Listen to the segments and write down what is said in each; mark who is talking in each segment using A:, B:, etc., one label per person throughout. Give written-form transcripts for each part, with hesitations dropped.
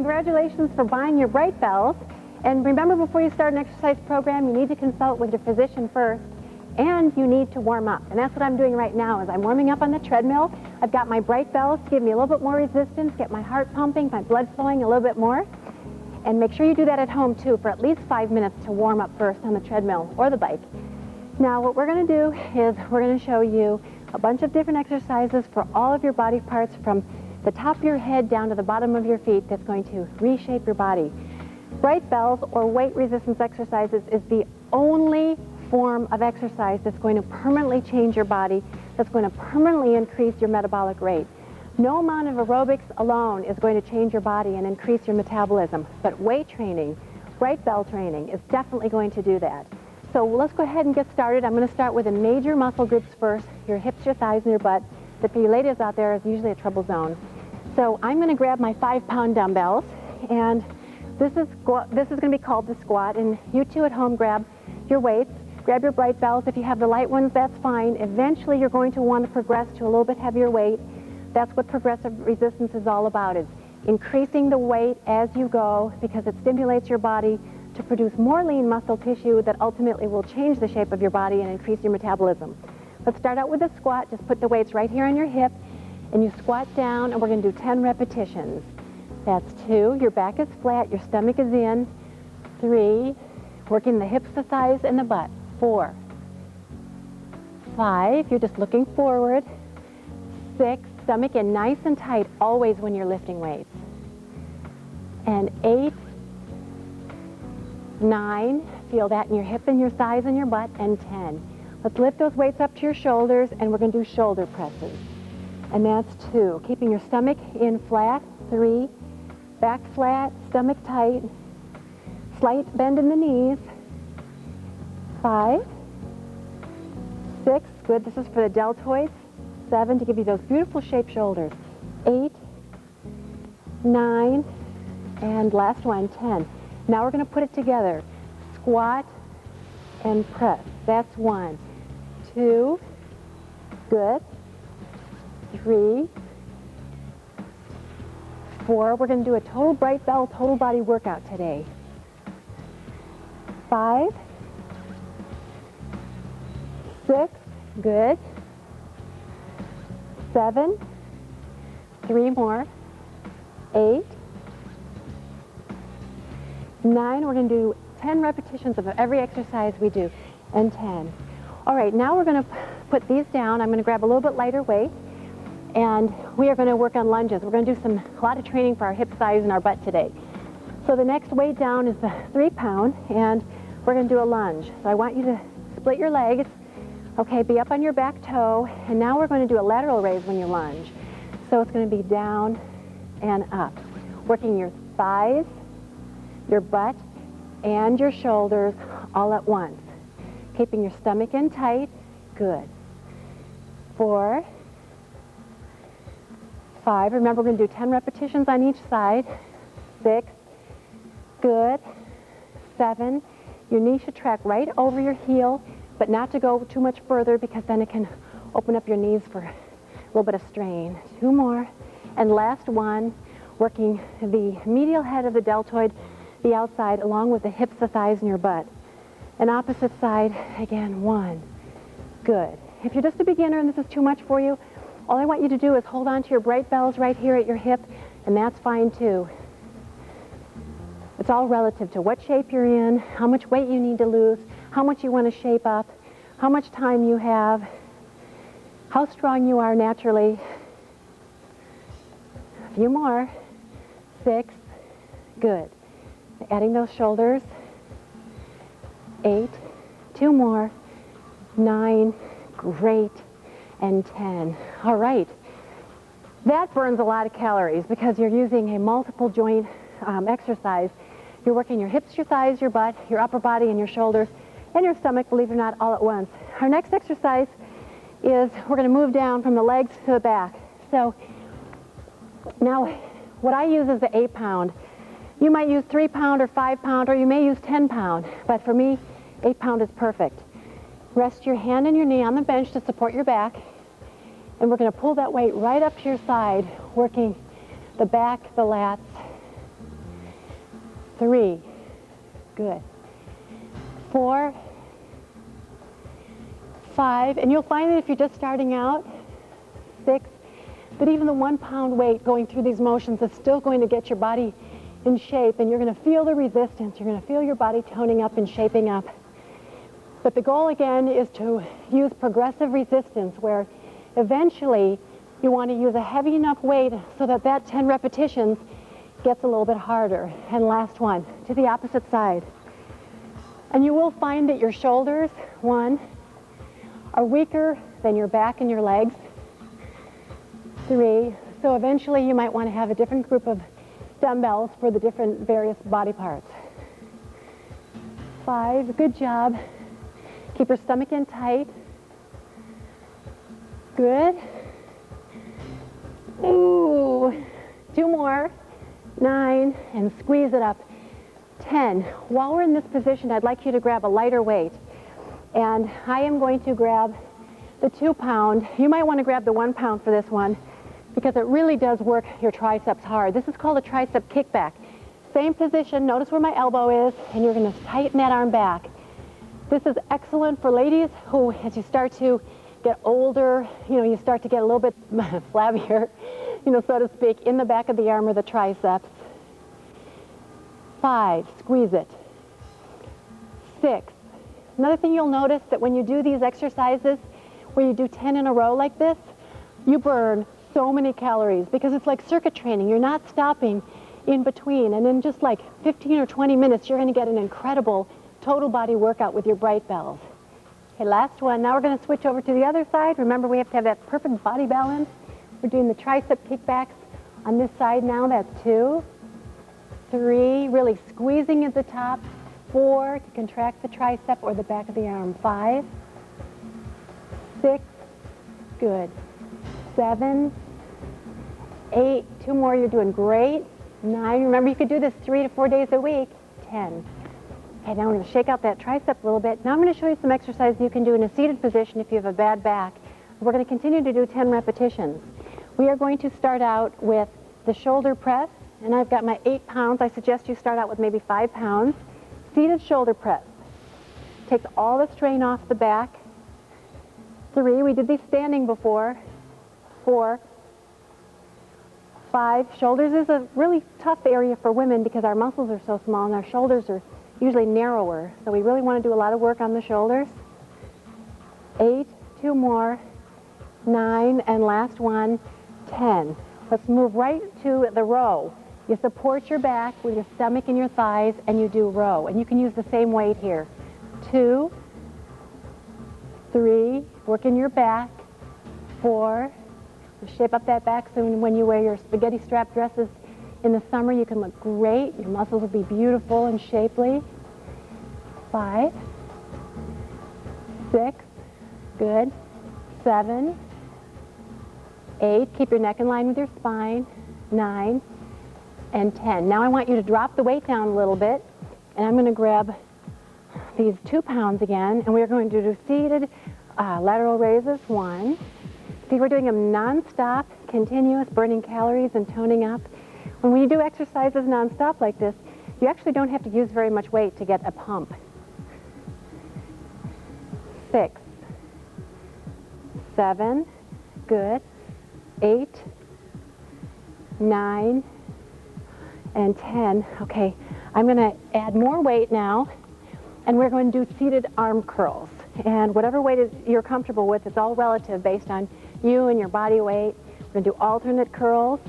A: congratulations for buying your BrightBells. And remember, before you start an exercise program, you need to consult with your physician first, and you need to warm up. And that's what I'm doing right now. As I'm warming up on the treadmill, I've got my BrightBells to give me a little bit more resistance, get my heart pumping, my blood flowing a little bit more. And make sure you do that at home too, for at least 5 minutes to warm up first on the treadmill or the bike. Now what we're going to do is we're going to show you a bunch of different exercises for all of your body parts, from the top of your head down to the bottom of your feet, that's going to reshape your body. BrightBells, or weight resistance exercises, is the only form of exercise that's going to permanently change your body, that's going to permanently increase your metabolic rate. No amount of aerobics alone is going to change your body and increase your metabolism, but weight training, BrightBell training, is definitely going to do that. So let's go ahead and get started. I'm going to start with the major muscle groups first, your hips, your thighs, and your butt. That for you ladies out there is usually a trouble zone. So I'm going to grab my 5-pound dumbbells, and this is going to be called the squat. And you two at home, grab your weights, grab your BrightBells. If you have the light ones, that's fine. Eventually you're going to want to progress to a little bit heavier weight. That's what progressive resistance is all about, is increasing the weight as you go, because it stimulates your body to produce more lean muscle tissue that ultimately will change the shape of your body and increase your metabolism. Let's start out with a squat. Just put the weights right here on your hip, and you squat down, and we're going to do 10 repetitions. That's 2, your back is flat, your stomach is in. 3, working the hips, the thighs, and the butt. 4, 5, you're just looking forward. 6, stomach in nice and tight always when you're lifting weights. And 8, 9, feel that in your hip and your thighs and your butt. And 10. Let's lift those weights up to your shoulders, and we're going to do shoulder presses. And that's 2, keeping your stomach in flat. 3, back flat, stomach tight, slight bend in the knees. 5, 6, good, this is for the deltoids. 7, to give you those beautiful shaped shoulders. 8, 9, and last one, 10. Now we're going to put it together. Squat and press. That's 1, 2, good. 3, 4. We're going to do a total BrightBell, total body workout today. 5, 6, good. 7, 3 more. 8, 9, we're going to do 10 repetitions of every exercise we do, and 10. All right, now we're going to put these down. I'm going to grab a little bit lighter weight, and we are going to work on lunges. We're going to do a lot of training for our hips, thighs, and our butt today. So the next weight down is the 3-pound, and we're going to do a lunge. So I want you to split your legs, okay, be up on your back toe, and now we're going to do a lateral raise when you lunge. So it's going to be down and up, working your thighs, your butt, and your shoulders all at once. Keeping your stomach in tight. Good. 4, 5. Remember, we're going to do 10 repetitions on each side. 6. Good. 7. Your knee should track right over your heel, but not to go too much further, because then it can open up your knees for a little bit of strain. 2 more. And last one, working the medial head of the deltoid, the outside, along with the hips, the thighs, and your butt. And opposite side, again, 1. Good. If you're just a beginner and this is too much for you, all I want you to do is hold on to your BrightBells right here at your hip, and that's fine too. It's all relative to what shape you're in, how much weight you need to lose, how much you want to shape up, how much time you have, how strong you are naturally. A few more. 6. Good. Adding those shoulders. 8, 2 more. 9, great. And 10. All right. That burns a lot of calories because you're using a multiple joint exercise. You're working your hips, your thighs, your butt, your upper body, and your shoulders, and your stomach, believe it or not, all at once. Our next exercise is we're going to move down from the legs to the back. So now what I use is the 8-pound. You might use 3-pound or 5-pound, or you may use 10-pound, but for me, 8-pound is perfect. Rest your hand and your knee on the bench to support your back, and we're going to pull that weight right up to your side, working the back, the lats, 3, good, 4, 5, and you'll find that if you're just starting out, 6, that even the 1 pound weight going through these motions is still going to get your body in shape, and you're going to feel the resistance. You're going to feel your body toning up and shaping up. But the goal again is to use progressive resistance, where eventually you want to use a heavy enough weight so that that 10 repetitions gets a little bit harder. And last one, to the opposite side. And you will find that your shoulders, 1, are weaker than your back and your legs. 3, so eventually you might want to have a different group of dumbbells for the different various body parts. 5, good job. Keep your stomach in tight. Good. Ooh, 2 more. 9, and squeeze it up. 10. While we're in this position, I'd like you to grab a lighter weight. And I am going to grab the 2 pound. You might want to grab the 1 pound for this one, because it really does work your triceps hard. This is called a tricep kickback. Same position, notice where my elbow is, and you're going to tighten that arm back. This is excellent for ladies who, as you start to get older, you start to get a little bit flabbier, so to speak, in the back of the arm or the triceps. 5, squeeze it. 6. Another thing you'll notice that when you do these exercises, where you do 10 in a row like this, you burn so many calories, because it's like circuit training. You're not stopping in between, and in just like 15 or 20 minutes you're going to get an incredible total body workout with your BrightBells. Okay, last one. Now we're going to switch over to the other side. Remember, we have to have that perfect body balance. We're doing the tricep kickbacks on this side now. That's 2, 3, really squeezing at the top. 4, to contract the tricep or the back of the arm. 5, 6, good. 7, 8, 2 more, you're doing great. 9, remember you could do this 3 to 4 days a week. 10. Okay, now I'm going to shake out that tricep a little bit. Now I'm going to show you some exercises you can do in a seated position if you have a bad back. We're going to continue to do 10 repetitions. We are going to start out with the shoulder press, and I've got my 8 pounds. I suggest you start out with maybe 5 pounds. Seated shoulder press. Takes all the strain off the back. 3, we did these standing before. 4, 5, shoulders is a really tough area for women because our muscles are so small and our shoulders are usually narrower. So we really want to do a lot of work on the shoulders. 8, 2 more. 9, and last one, 10. Let's move right to the row. You support your back with your stomach and your thighs, and you do row. And you can use the same weight here. 2, 3, working your back. 4, shape up that back so when you wear your spaghetti strap dresses in the summer, you can look great. Your muscles will be beautiful and shapely. 5, 6, good. 7, 8, keep your neck in line with your spine. 9, and 10. Now I want you to drop the weight down a little bit, and I'm going to grab these 2 pounds again, and we're going to do seated lateral raises. 1. See, we're doing them non-stop, continuous, burning calories and toning up. When we do exercises non-stop like this, you actually don't have to use very much weight to get a pump. 6, 7, good. 8, 9, and 10. Okay, I'm going to add more weight now, and we're going to do seated arm curls. And whatever weight you're comfortable with, it's all relative based on you and your body weight. We're going to do alternate curls.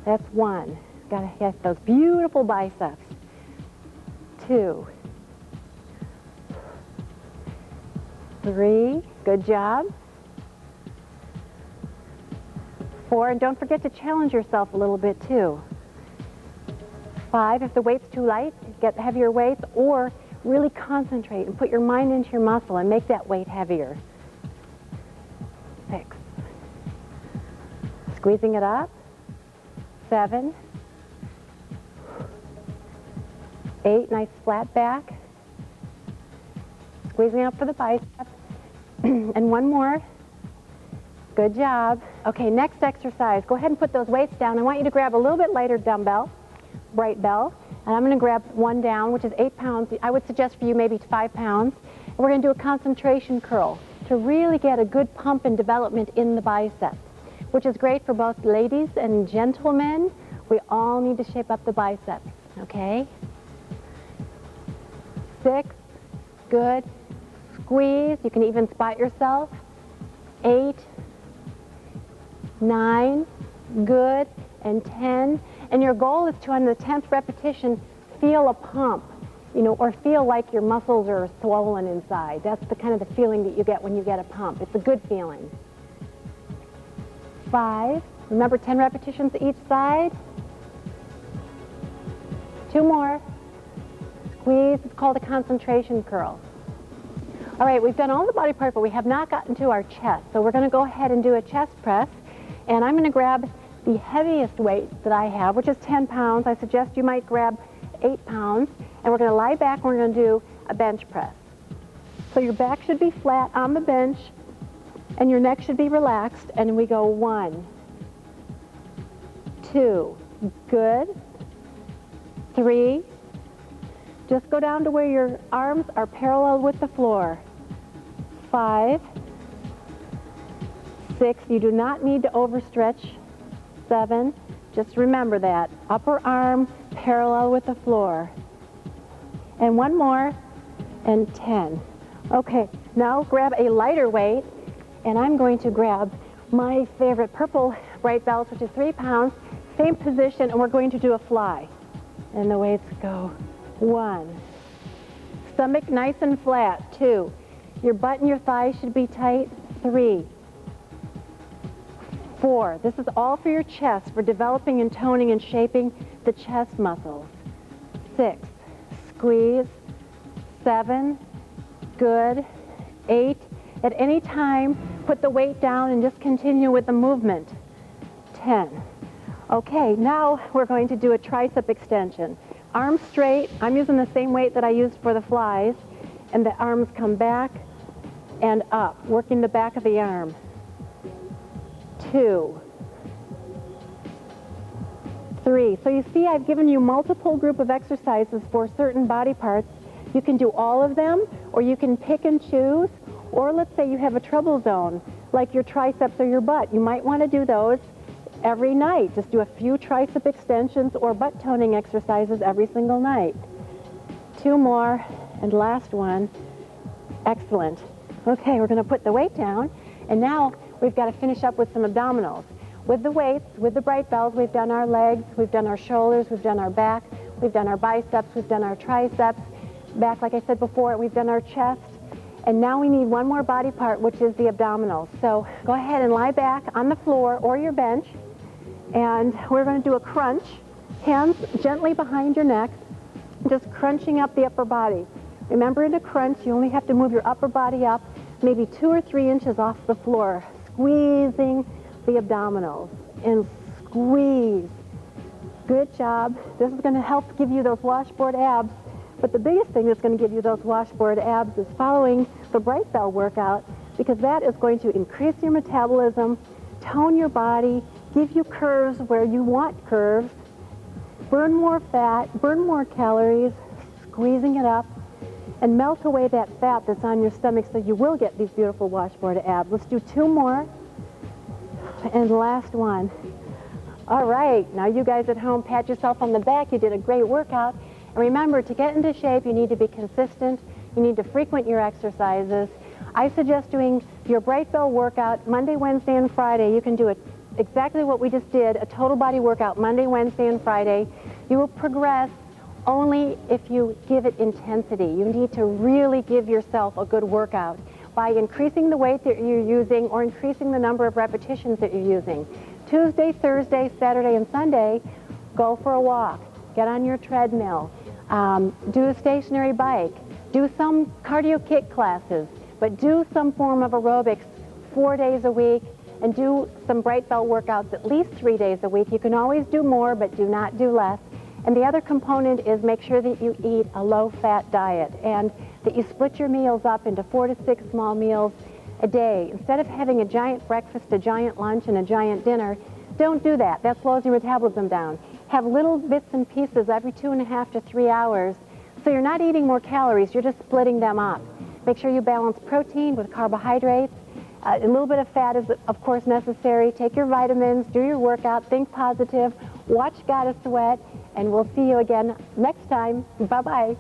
A: That's 1. Got to have those beautiful biceps. 2, 3, good job. 4, and don't forget to challenge yourself a little bit too. 5, if the weight's too light, get heavier weights, or really concentrate and put your mind into your muscle and make that weight heavier. 6, squeezing it up. 7, 8, nice flat back. Squeezing up for the biceps. And 1 more. Good job. Okay, next exercise. Go ahead and put those weights down. I want you to grab a little bit lighter dumbbell. BrightBell, and I'm going to grab one down, which is 8 pounds. I would suggest for you maybe 5 pounds. And we're going to do a concentration curl to really get a good pump and development in the biceps, which is great for both ladies and gentlemen. We all need to shape up the biceps, okay? 6, good. Squeeze, you can even spot yourself. 8, 9, good, and 10. And your goal is to, on the 10th repetition, feel a pump, you know, or feel like your muscles are swollen inside. That's the kind of the feeling that you get when you get a pump. It's a good feeling. 5, remember 10 repetitions each side. 2 more. Squeeze, it's called a concentration curl. All right, we've done all the body parts, but we have not gotten to our chest. So we're going to go ahead and do a chest press. And I'm going to grab the heaviest weight that I have, which is 10 pounds. I suggest you might grab 8 pounds. And we're going to lie back and we're going to do a bench press. So your back should be flat on the bench and your neck should be relaxed. And we go 1, 2, good. 3, just go down to where your arms are parallel with the floor. 5, 6, you do not need to overstretch. 7, just remember that. Upper arm parallel with the floor. And 1 more, and 10. Okay, now grab a lighter weight, and I'm going to grab my favorite purple BrightBells, which is 3 pounds, same position, and we're going to do a fly. And the weights go. 1, stomach nice and flat. 2, your butt and your thighs should be tight. 3, 4, this is all for your chest, for developing and toning and shaping the chest muscles. 6, squeeze. 7, good. 8, at any time put the weight down and just continue with the movement. 10. Okay, now we're going to do a tricep extension. Arms straight. I'm using the same weight that I used for the flies, and the arms come back and up, working the back of the arm. 2, 3. So you see, I've given you multiple group of exercises for certain body parts. You can do all of them, or you can pick and choose, or let's say you have a trouble zone, like your triceps or your butt. You might want to do those every night. Just do a few tricep extensions or butt toning exercises every single night. 2 more, and last one. Excellent. Okay, we're going to put the weight down, and now we've got to finish up with some abdominals. With the weights, with the BrightBells, we've done our legs, we've done our shoulders, we've done our back, we've done our biceps, we've done our triceps. Back, like I said before, we've done our chest. And now we need one more body part, which is the abdominals. So go ahead and lie back on the floor or your bench. And we're going to do a crunch, hands gently behind your neck, just crunching up the upper body. Remember, in a crunch, you only have to move your upper body up maybe 2 or 3 inches off the floor, squeezing the abdominals, and squeeze. Good job. This is going to help give you those washboard abs, but the biggest thing that's going to give you those washboard abs is following the BrightBell workout, because that is going to increase your metabolism, tone your body, give you curves where you want curves, burn more fat, burn more calories, squeezing it up, and melt away that fat that's on your stomach so you will get these beautiful washboard abs. Let's do 2 more, and last one. All right, now you guys at home, pat yourself on the back. You did a great workout. And remember, to get into shape, you need to be consistent. You need to frequent your exercises. I suggest doing your BrightBell workout Monday, Wednesday, and Friday. You can do it exactly what we just did, a total body workout Monday, Wednesday, and Friday. You will progress only if you give it intensity. You need to really give yourself a good workout by increasing the weight that you're using or increasing the number of repetitions that you're using. Tuesday, Thursday, Saturday, and Sunday, go for a walk. Get on your treadmill. Do a stationary bike. Do some cardio kick classes, but do some form of aerobics 4 days a week, and do some BrightBell workouts at least 3 days a week. You can always do more, but do not do less. And the other component is make sure that you eat a low-fat diet and that you split your meals up into 4 to 6 small meals a day. Instead of having a giant breakfast, a giant lunch, and a giant dinner, don't do that. That slows your metabolism down. have little bits and pieces every 2.5 to 3 hours. So you're not eating more calories, you're just splitting them up. Make sure you balance protein with carbohydrates. A little bit of fat is, of course, necessary. Take your vitamins, do your workout, think positive, watch Gotta Sweat, and we'll see you again next time. Bye-bye.